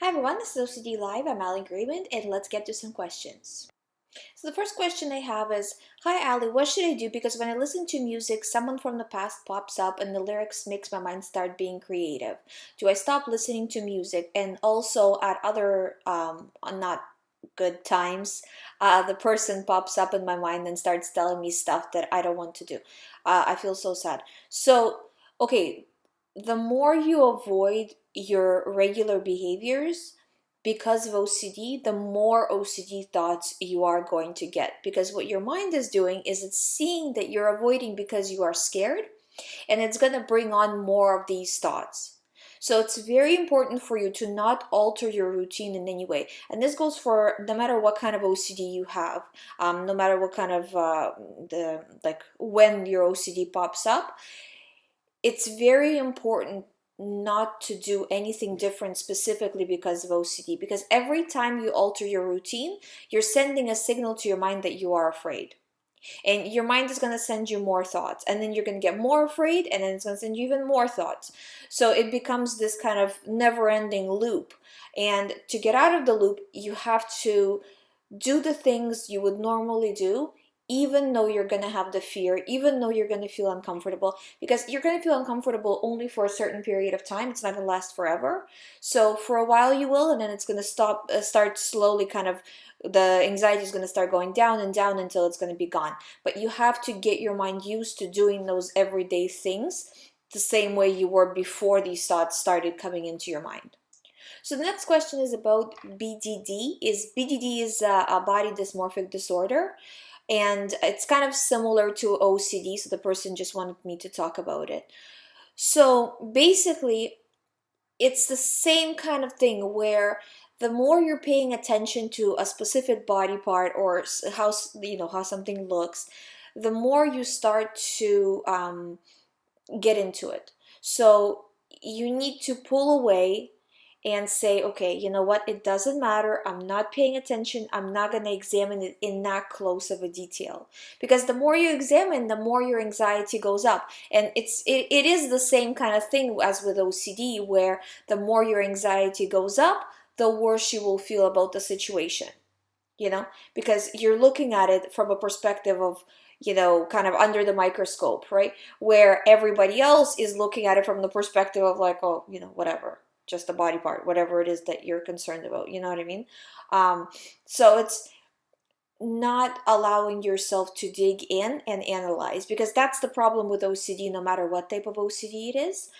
Hi everyone, this is OCD Live. I'm Ali Agreement, and let's get to some questions. So the first question I have is, hi Ali, what should I do? Because when I listen to music, someone from the past pops up and the lyrics makes my mind start being creative. Do I stop listening to music? And also at other not good times, the person pops up in my mind and starts telling me stuff that I don't want to do. I feel so sad. So, okay, the more you avoid your regular behaviors because of OCD, the more OCD thoughts you are going to get. Because what your mind is doing is it's seeing that you're avoiding because you are scared, and it's going to bring on more of these thoughts. So it's very important for you to not alter your routine in any way. And this goes for no matter what kind of OCD you have, no matter what kind of, when your OCD pops up, it's very important not to do anything different specifically because of OCD, because every time you alter your routine, you're sending a signal to your mind that you are afraid. And your mind is going to send you more thoughts, and then you're going to get more afraid, and then it's going to send you even more thoughts. So it becomes this kind of never-ending loop. And to get out of the loop, you have to do the things you would normally do, even though you're going to have the fear, even though you're going to feel uncomfortable, because you're going to feel uncomfortable only for a certain period of time. It's not going to last forever. So for a while you will, and then it's going to start slowly, kind of, the anxiety is going to start going down and down until it's going to be gone. But you have to get your mind used to doing those everyday things the same way you were before these thoughts started coming into your mind. So the next question is about BDD. BDD is a body dysmorphic disorder, and it's kind of similar to OCD, so the person just wanted me to talk about it. So basically, it's the same kind of thing where the more you're paying attention to a specific body part or how something looks, the more you start to get into it. So you need to pull away and say, okay, you know what, it doesn't matter, I'm not paying attention, I'm not going to examine it in that close of a detail. Because the more you examine, the more your anxiety goes up. And it is the same kind of thing as with OCD, where the more your anxiety goes up, the worse you will feel about the situation, because you're looking at it from a perspective of, kind of under the microscope, right? Where everybody else is looking at it from the perspective of like, oh, whatever, just a body part, whatever it is that you're concerned about, you know what I mean? So it's not allowing yourself to dig in and analyze, because that's the problem with OCD, no matter what type of OCD it is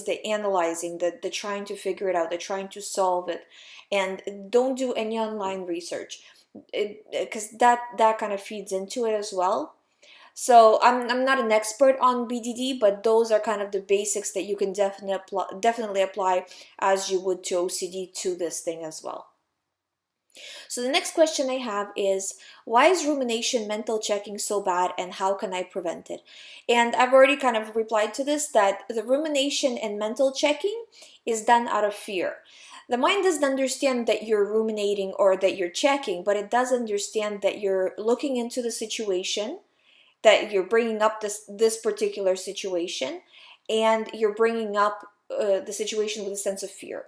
the analyzing, the trying to figure it out, the trying to solve it. And don't do any online research, because that kind of feeds into it as well. So I'm not an expert on BDD, but those are kind of the basics that you can definitely apply as you would to OCD to this thing as well. So the next question I have is, why is rumination mental checking so bad, and how can I prevent it? And I've already kind of replied to this, that the rumination and mental checking is done out of fear. The mind doesn't understand that you're ruminating or that you're checking, but it does understand that you're looking into the situation, that you're bringing up this particular situation, and you're bringing up the situation with a sense of fear.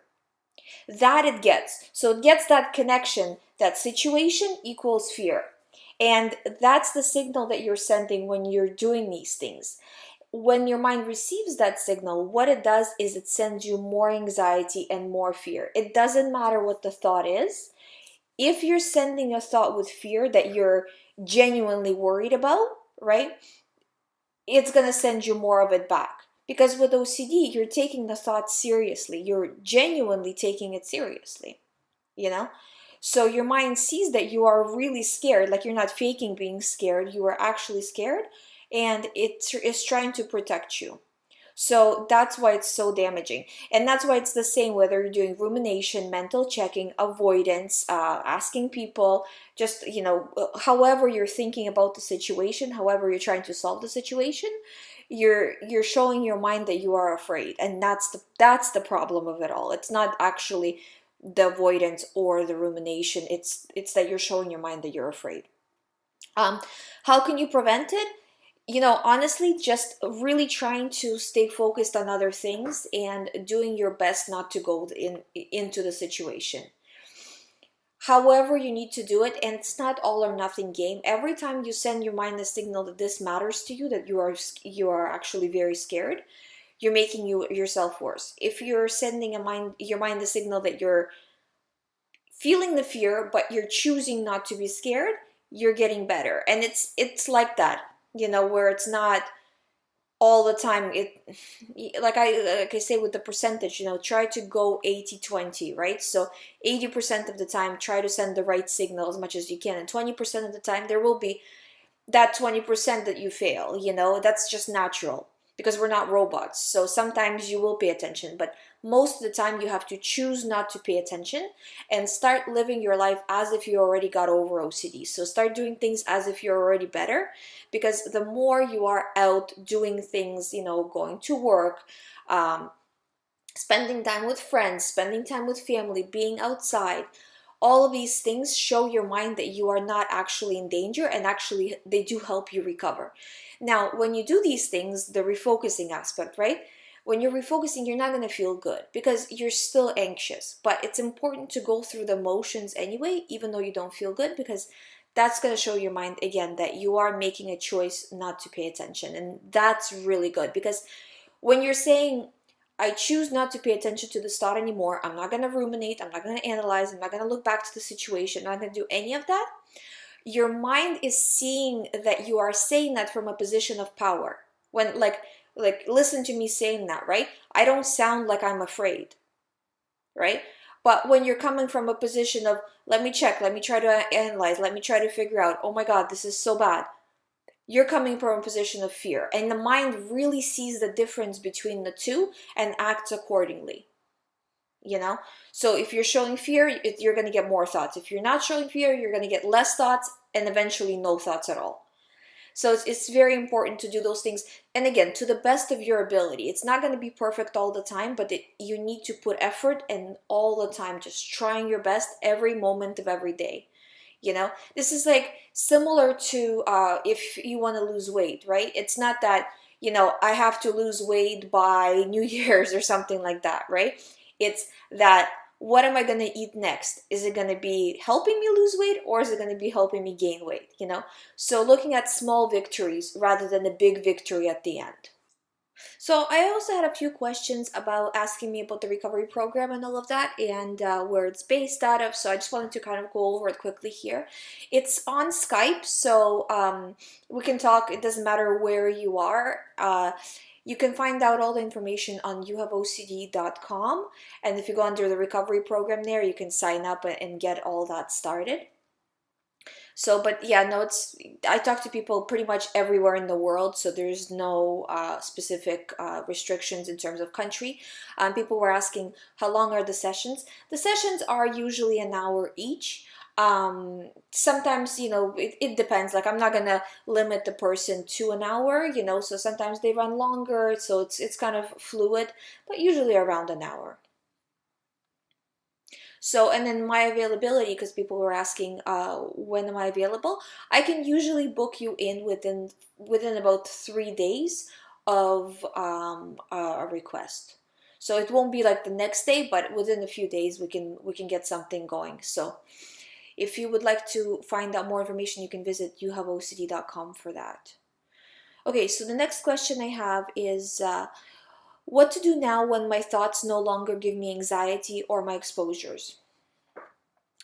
That it gets. So it gets that connection, that situation equals fear. And that's the signal that you're sending when you're doing these things. When your mind receives that signal, what it does is it sends you more anxiety and more fear. It doesn't matter what the thought is. If you're sending a thought with fear that you're genuinely worried about, right, it's going to send you more of it back. Because with OCD, you're taking the thought seriously. You're genuinely taking it seriously, So your mind sees that you are really scared, like you're not faking being scared, you are actually scared, and it is trying to protect you. So that's why it's so damaging. And that's why it's the same whether you're doing rumination, mental checking, avoidance, asking people, just, however you're thinking about the situation, however you're trying to solve the situation, you're showing your mind that you are afraid. And that's the problem of it all. It's not actually the avoidance or the rumination. It's that you're showing your mind that you're afraid. How can you prevent it? honestly, just really trying to stay focused on other things and doing your best not to go into the situation. However, you need to do it, and it's not all or nothing game. Every time you send your mind a signal that this matters to you, that you are actually very scared, you're making yourself worse. If you're sending your mind the signal that you're feeling the fear, but you're choosing not to be scared, you're getting better. And it's like that, where it's not all the time. Like I say with the percentage, try to go 80-20, right? So 80% of the time try to send the right signal as much as you can, and 20% of the time there will be that 20% that you fail. That's just natural, because we're not robots. So sometimes you will pay attention, but most of the time you have to choose not to pay attention and start living your life as if you already got over OCD. So start doing things as if you're already better, because the more you are out doing things, going to work, spending time with friends, spending time with family, being outside, all of these things show your mind that you are not actually in danger, and actually they do help you recover. Now, when you do these things, the refocusing aspect, right? When you're refocusing, you're not going to feel good because you're still anxious. But it's important to go through the motions anyway, even though you don't feel good, because that's going to show your mind again that you are making a choice not to pay attention. And that's really good, because when you're saying, I choose not to pay attention to this thought anymore, I'm not going to ruminate, I'm not going to analyze, I'm not going to look back to the situation, I'm not going to do any of that, your mind is seeing that you are saying that from a position of power. When, listen to me saying that, right? I don't sound like I'm afraid, right? But when you're coming from a position of, let me check, let me try to analyze, let me try to figure out, oh my God, this is so bad, you're coming from a position of fear, and the mind really sees the difference between the two and acts accordingly. So if you're showing fear, you're going to get more thoughts. If you're not showing fear, you're going to get less thoughts, and eventually no thoughts at all. So it's very important to do those things, and again, to the best of your ability. It's not going to be perfect all the time, but you need to put effort, and all the time just trying your best every moment of every day. This is like similar to if you want to lose weight, right? It's not that, I have to lose weight by New Year's or something like that, right? It's that, what am I going to eat next? Is it going to be helping me lose weight, or is it going to be helping me gain weight? So looking at small victories rather than a big victory at the end. So I also had a few questions about asking me about the recovery program and all of that, and where it's based out of. So I just wanted to kind of go over it quickly here. It's on Skype, so we can talk. It doesn't matter where you are. You can find out all the information on youhaveocd.com, and if you go under the recovery program there, you can sign up and get all that started. So, but yeah, no, I talk to people pretty much everywhere in the world, so there's no specific restrictions in terms of country. People were asking, how long are the sessions? The sessions are usually an hour each. Sometimes, it depends. Like, I'm not gonna limit the person to an hour, so sometimes they run longer, so it's kind of fluid, but usually around an hour. So, and then my availability, because people were asking, when am I available? I can usually book you in within about 3 days of a request. So it won't be like the next day, but within a few days we can get something going. So if you would like to find out more information, you can visit youhaveocd.com for that. Okay, so the next question I have is, what to do now when my thoughts no longer give me anxiety or my exposures?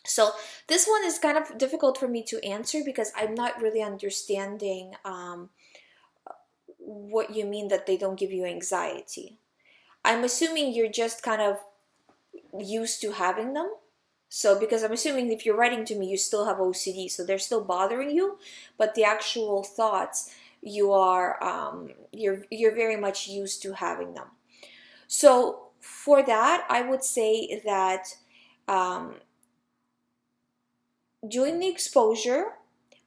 So this one is kind of difficult for me to answer, because I'm not really understanding what you mean that they don't give you anxiety. I'm assuming you're just kind of used to having them. So, because I'm assuming if you're writing to me, you still have OCD, so they're still bothering you, but the actual thoughts, you're very much used to having them. So for that, I would say that doing the exposure,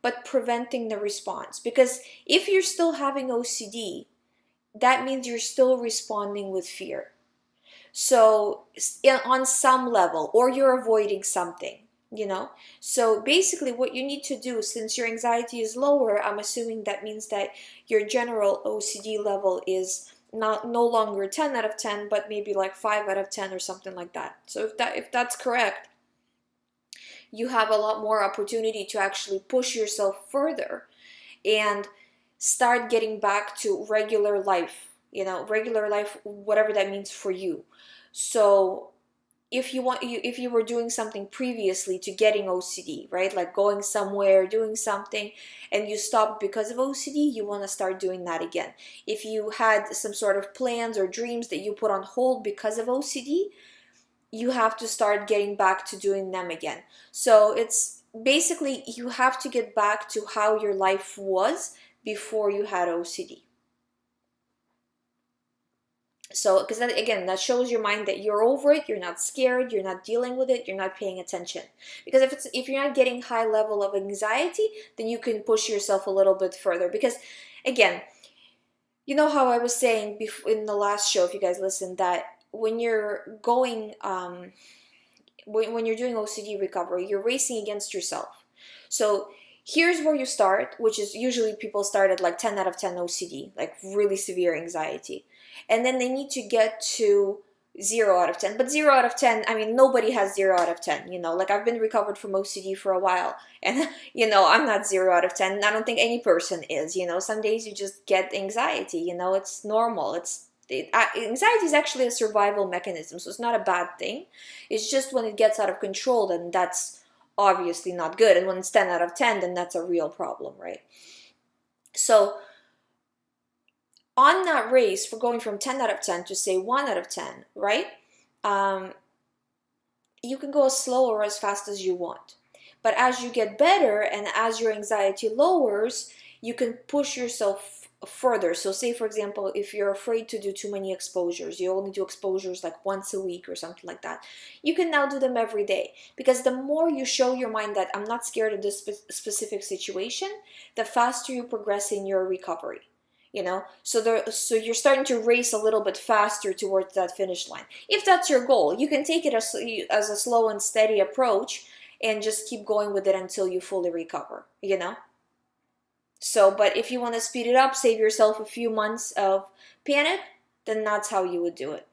but preventing the response. Because if you're still having OCD, that means you're still responding with fear. So on some level, or you're avoiding something, you know. So basically what you need to do, since your anxiety is lower, I'm assuming that means that your general OCD level is not no longer 10 out of 10, but maybe like 5 out of 10 or something like that. So if that's correct, you have a lot more opportunity to actually push yourself further and start getting back to regular life, regular life, whatever that means for you. So if you were doing something previously to getting OCD, right? Like going somewhere, doing something, and you stopped because of OCD, you want to start doing that again. If you had some sort of plans or dreams that you put on hold because of OCD, you have to start getting back to doing them again. So it's basically you have to get back to how your life was before you had OCD. So, because that, again, that shows your mind that you're over it, you're not scared, you're not dealing with it, you're not paying attention. Because if you're not getting high level of anxiety, then you can push yourself a little bit further. Because, again, you know how I was saying in the last show, if you guys listened, that when you're going, when you're doing OCD recovery, you're racing against yourself. So here's where you start, which is usually people start at like 10 out of 10 OCD, like really severe anxiety. And then they need to get to 0 out of 10. But 0 out of 10, I mean, nobody has 0 out of 10, like I've been recovered from OCD for a while. And, I'm not 0 out of 10. I don't think any person is, some days you just get anxiety, it's normal. Anxiety is actually a survival mechanism, so it's not a bad thing. It's just when it gets out of control, then that's obviously not good. And when it's 10 out of 10, then that's a real problem, right? So on that race for going from 10 out of 10 to say 1 out of 10, right? You can go as slow or as fast as you want. But as you get better and as your anxiety lowers, you can push yourself further. So say, for example, if you're afraid to do too many exposures, you only do exposures like once a week or something like that, you can now do them every day. Because the more you show your mind that I'm not scared of this specific situation, the faster you progress in your recovery. So you're starting to race a little bit faster towards that finish line. If that's your goal, you can take it as a slow and steady approach and just keep going with it until you fully recover. So, but if you want to speed it up, save yourself a few months of panic, then that's how you would do it.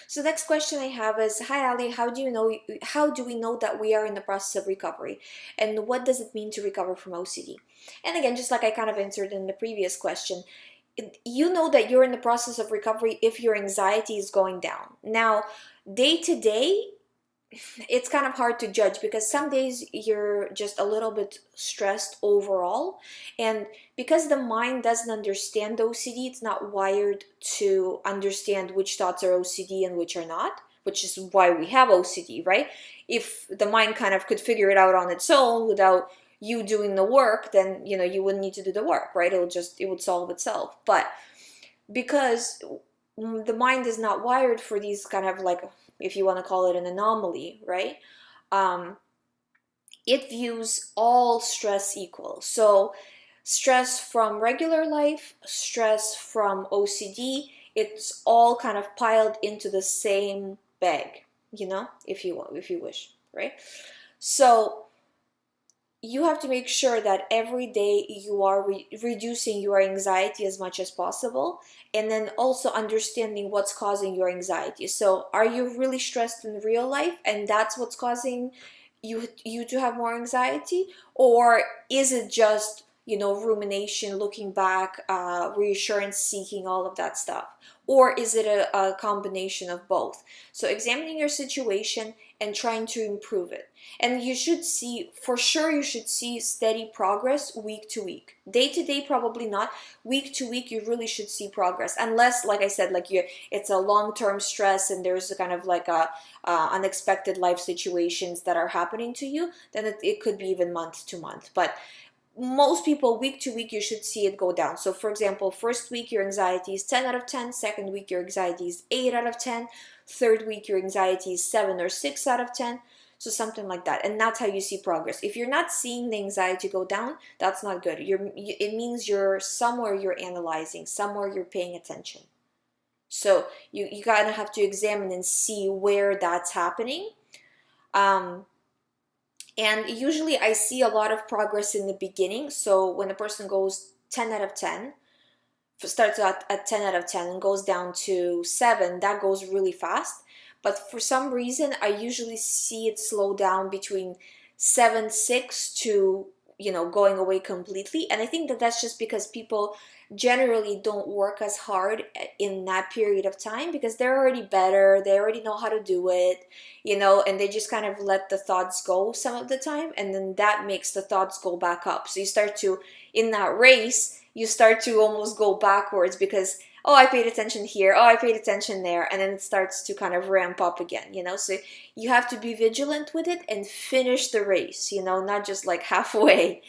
So next question I have is, hi Ali, how do we know that we are in the process of recovery? And what does it mean to recover from OCD? And again, just like I kind of answered in the previous question, you know that you're in the process of recovery if your anxiety is going down. Now, day to day, it's kind of hard to judge because some days you're just a little bit stressed overall, and because the mind doesn't understand OCD, it's not wired to understand which thoughts are OCD and which are not, which is why we have OCD, right? If the mind kind of could figure it out on its own without you doing the work, then you wouldn't need to do the work, right? It would solve itself. But because the mind is not wired for these kind of, like, if you want to call it an anomaly, right? It views all stress equal. So stress from regular life, stress from OCD, it's all kind of piled into the same bag, if you wish, right? So you have to make sure that every day you are reducing your anxiety as much as possible, and then also understanding what's causing your anxiety. So are you really stressed in real life and that's what's causing you to have more anxiety, or is it just rumination, looking back, reassurance seeking, all of that stuff? Or is it a combination of both? So examining your situation and trying to improve it. And you should see steady progress week to week. Day to day, probably not. Week to week, you really should see progress. Unless, like I said, it's a long-term stress and there's a kind of like unexpected life situations that are happening to you, then it could be even month to month. But most people, week to week, you should see it go down. So for example, first week your anxiety is 10 out of 10, second week your anxiety is 8 out of 10, third week your anxiety is 7 or 6 out of 10, so something like that. And that's how you see progress. If you're not seeing the anxiety go down, that's not good. It means you're analyzing, somewhere you're paying attention. So you kind of have to examine and see where that's happening. And usually I see a lot of progress in the beginning. So when a person goes 10 out of 10, starts at 10 out of 10 and goes down to 7, that goes really fast. But for some reason, I usually see it slow down between 7, 6 to, going away completely. And I think that that's just because people generally don't work as hard in that period of time, because they're already better, they already know how to do it, and they just kind of let the thoughts go some of the time, and then that makes the thoughts go back up. So you start to, in that race, you start to almost go backwards because, oh, I paid attention here, oh, I paid attention there, and then it starts to kind of ramp up again, So you have to be vigilant with it and finish the race, not just like halfway.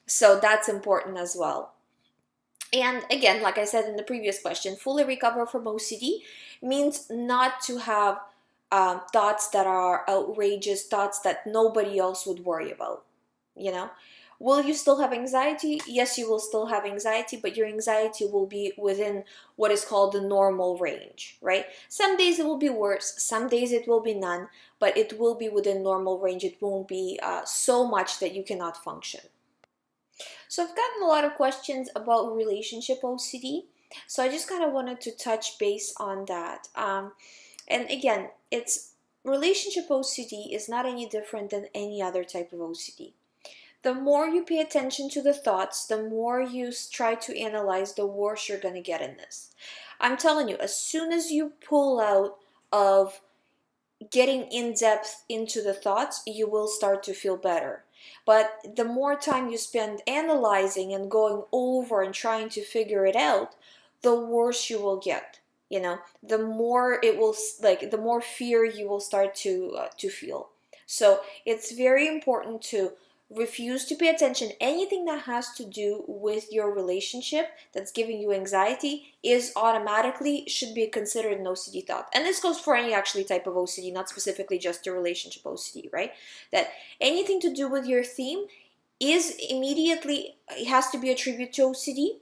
So that's important as well. And again, like I said in the previous question, fully recover from OCD means not to have thoughts that are outrageous, thoughts that nobody else would worry about, Will you still have anxiety? Yes, you will still have anxiety, but your anxiety will be within what is called the normal range, right? Some days it will be worse, some days it will be none, but it will be within normal range. It won't be so much that you cannot function. So I've gotten a lot of questions about relationship OCD. So I just kind of wanted to touch base on that. And again, it's relationship OCD is not any different than any other type of OCD. The more you pay attention to the thoughts, the more you try to analyze, the worse you're going to get in this. I'm telling you, as soon as you pull out of getting in depth into the thoughts, you will start to feel better. But the more time you spend analyzing and going over and trying to figure it out, the worse you will get. The more it will, the more fear you will start to feel. So it's very important to refuse to pay attention. Anything that has to do with your relationship that's giving you anxiety is automatically should be considered an OCD thought. And this goes for any actually type of OCD, not specifically just your relationship OCD, right? That anything to do with your theme is immediately, it has to be attributed to OCD.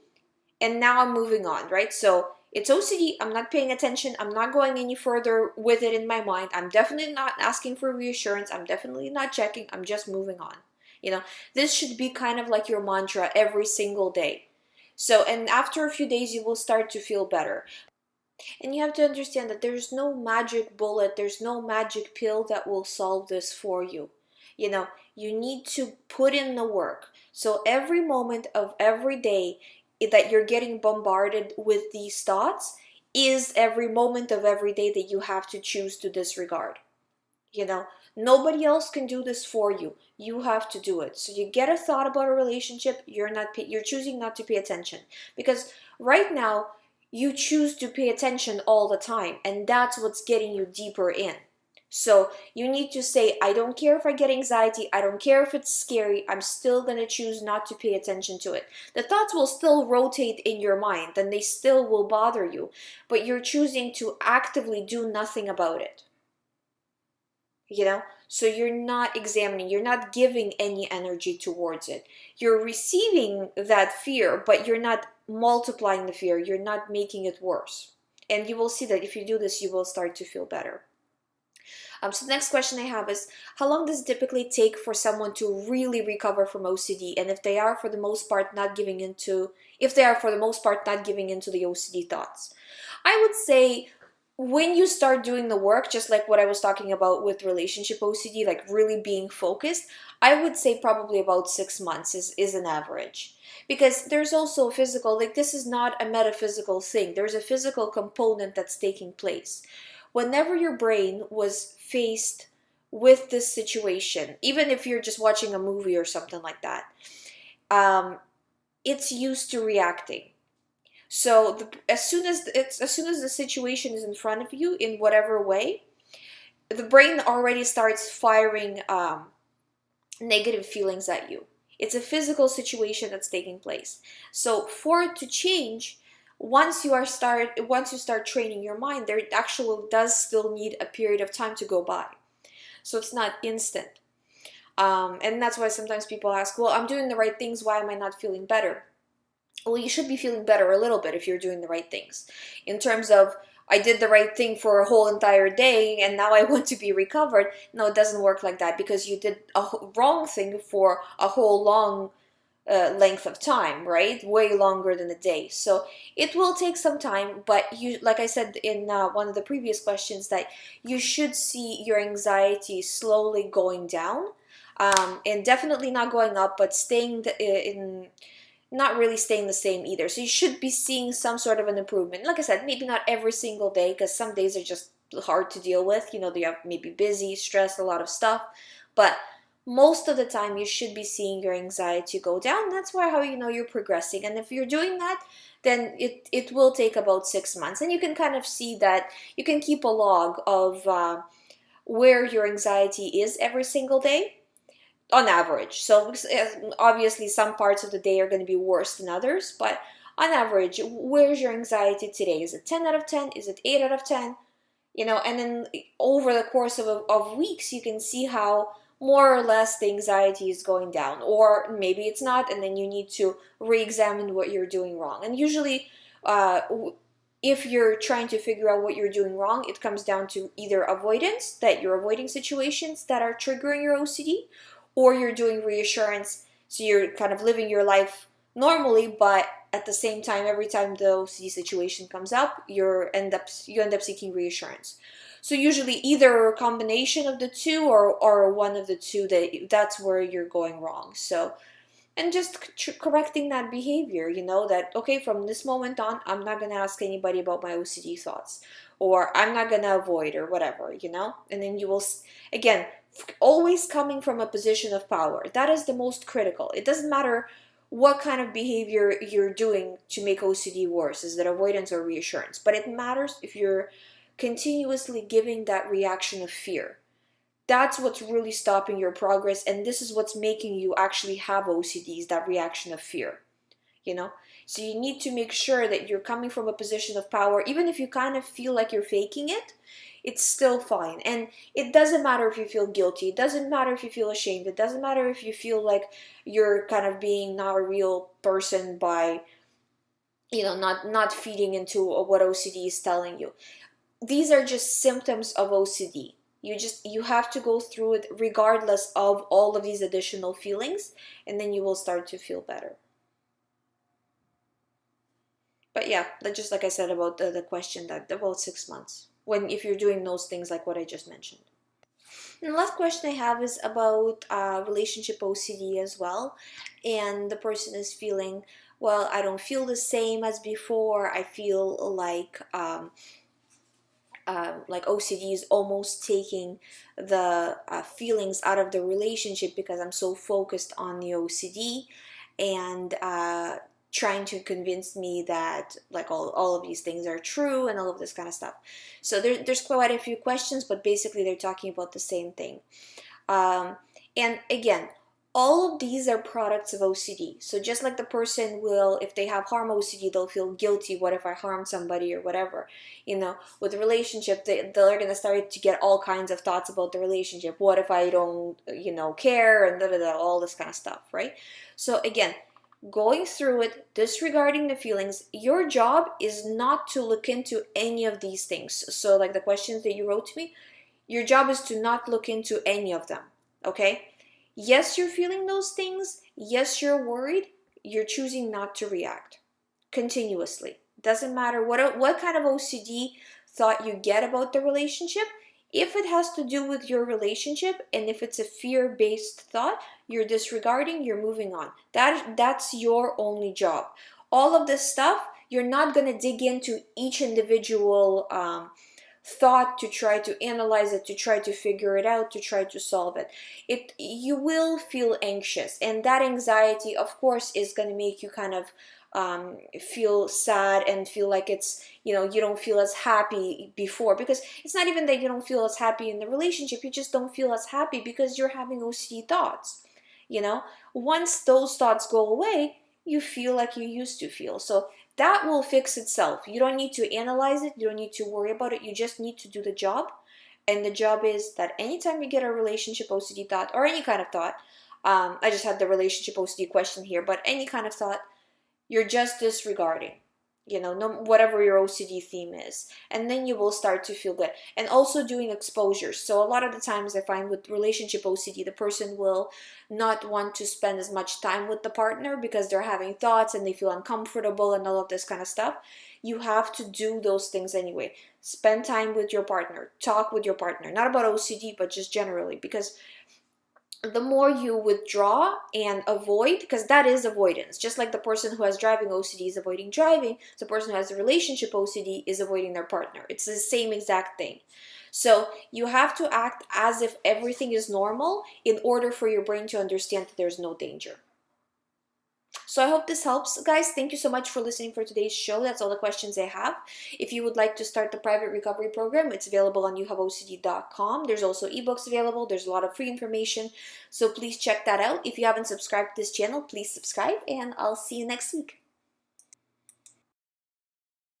And now I'm moving on, right? So it's OCD, I'm not paying attention, I'm not going any further with it in my mind, I'm definitely not asking for reassurance, I'm definitely not checking, I'm just moving on. This should be kind of like your mantra every single day. So, and after a few days, you will start to feel better. And you have to understand that there's no magic bullet, there's no magic pill that will solve this for you. You need to put in the work. So every moment of every day that you're getting bombarded with these thoughts is every moment of every day that you have to choose to disregard. Nobody else can do this for you. You have to do it. So you get a thought about a relationship, you're choosing not to pay attention. Because right now, you choose to pay attention all the time, and that's what's getting you deeper in. So you need to say, I don't care if I get anxiety, I don't care if it's scary, I'm still going to choose not to pay attention to it. The thoughts will still rotate in your mind, and they still will bother you, but you're choosing to actively do nothing about it. So you're not examining, you're not giving any energy towards it. You're receiving that fear, but you're not multiplying the fear, you're not making it worse. And you will see that if you do this, you will start to feel better. So the next question I have is, how long does it typically take for someone to really recover from OCD? And if they are for the most part not giving into the OCD thoughts? I would say when you start doing the work, just like what I was talking about with relationship OCD, like really being focused, I would say probably about 6 months is an average. Because there's also physical, this is not a metaphysical thing. There's a physical component that's taking place. Whenever your brain was faced with this situation, even if you're just watching a movie or something like that, it's used to reacting. So as soon as the situation is in front of you in whatever way, the brain already starts firing negative feelings at you. It's a physical situation that's taking place. So for it to change, once you start training your mind, there actually does still need a period of time to go by. So it's not instant. And that's why sometimes people ask, well, I'm doing the right things, why am I not feeling better? Well, you should be feeling better a little bit if you're doing the right things. In terms of I did the right thing for a whole entire day and now I want to be recovered. No, it doesn't work like that, because you did a wrong thing for a whole long length of time, right? Way longer than a day. So it will take some time, but you, like I said in one of the previous questions, that you should see your anxiety slowly going down, and definitely not going up, but staying in, not really staying the same either. So you should be seeing some sort of an improvement. Like I said, maybe not every single day, because some days are just hard to deal with. You know, they are maybe busy, stressed, a lot of stuff. But most of the time, you should be seeing your anxiety go down. That's why how you know you're progressing. And if you're doing that, then it will take about 6 months. And you can kind of see that, you can keep a log of where your anxiety is every single day on average. So obviously some parts of the day are going to be worse than others, but on average, where's your anxiety today? Is it 10 out of 10? Is it 8 out of 10? You know, and then over the course of weeks, you can see how more or less the anxiety is going down, or maybe it's not, and then you need to re-examine what you're doing wrong. And usually, if you're trying to figure out what you're doing wrong, it comes down to either avoidance, that you're avoiding situations that are triggering your OCD, or you're doing reassurance, so you're kind of living your life normally, but at the same time, every time the OCD situation comes up, you end up seeking reassurance. So usually either a combination of the two, or one of the two, that's where you're going wrong. So, and just correcting that behavior, you know, that, okay, from this moment on, I'm not going to ask anybody about my OCD thoughts, or I'm not going to avoid, or whatever, you know. And then you will, again, always coming from a position of power. That is the most critical. It doesn't matter what kind of behavior you're doing to make OCD worse. Is it avoidance or reassurance? But it matters if you're continuously giving that reaction of fear. That's what's really stopping your progress, and this is what's making you actually have OCDs, that reaction of fear, you know? So you need to make sure that you're coming from a position of power. Even if you kind of feel like you're faking it, it's still fine. And it doesn't matter if you feel guilty. It doesn't matter if you feel ashamed. It doesn't matter if you feel like you're kind of being not a real person by, you know, not feeding into what OCD is telling you. These are just symptoms of OCD. You have to go through it regardless of all of these additional feelings, and then you will start to feel better. But yeah, just like I said about the question, that about 6 months, if you're doing those things like what I just mentioned. And the last question I have is about relationship OCD as well. And the person is feeling, well, I don't feel the same as before. I feel like OCD is almost taking the feelings out of the relationship, because I'm so focused on the OCD, and trying to convince me that like all of these things are true and all of this kind of stuff. So there's quite a few questions, but basically they're talking about the same thing. And again, all of these are products of OCD. So just like the person will, if they have harm OCD, they'll feel guilty. What if I harm somebody or whatever? You know, with a relationship, they're going to start to get all kinds of thoughts about the relationship. What if I don't, you know, care, and all this kind of stuff, right? So again, going through it, disregarding the feelings, your job is not to look into any of these things. So like the questions that you wrote to me, your job is to not look into any of them, okay? Yes, you're feeling those things. Yes, you're worried. You're choosing not to react continuously. Doesn't matter what kind of OCD thought you get about the relationship. If it has to do with your relationship, and if it's a fear-based thought, you're disregarding, you're moving on. That's your only job. All of this stuff, you're not going to dig into each individual thought to try to analyze it, to try to figure it out, to try to solve it. You will feel anxious, and that anxiety, of course, is going to make you kind of feel sad and feel like it's, you know, you don't feel as happy before, because it's not even that you don't feel as happy in the relationship, you just don't feel as happy because you're having OCD thoughts. You know, once those thoughts go away, you feel like you used to feel. So that will fix itself. You don't need to analyze it, you don't need to worry about it, you just need to do the job. And the job is that anytime you get a relationship OCD thought, or any kind of thought, I just had the relationship OCD question here, but any kind of thought, you're just disregarding. no, whatever your OCD theme is, and then you will start to feel good. And also doing exposures. So a lot of the times I find with relationship OCD, the person will not want to spend as much time with the partner because they're having thoughts and they feel uncomfortable and all of this kind of stuff. You have to do those things anyway. Spend time with your partner, talk with your partner, not about OCD, but just generally, because the more you withdraw and avoid, because that is avoidance, just like the person who has driving OCD is avoiding driving, the person who has a relationship OCD is avoiding their partner. It's the same exact thing. So you have to act as if everything is normal in order for your brain to understand that there's no danger. So I hope this helps, guys. Thank you so much for listening for today's show. That's all the questions I have. If you would like to start the private recovery program, it's available on youhaveocd.com. There's also ebooks available. There's a lot of free information. So please check that out. If you haven't subscribed to this channel, please subscribe, and I'll see you next week.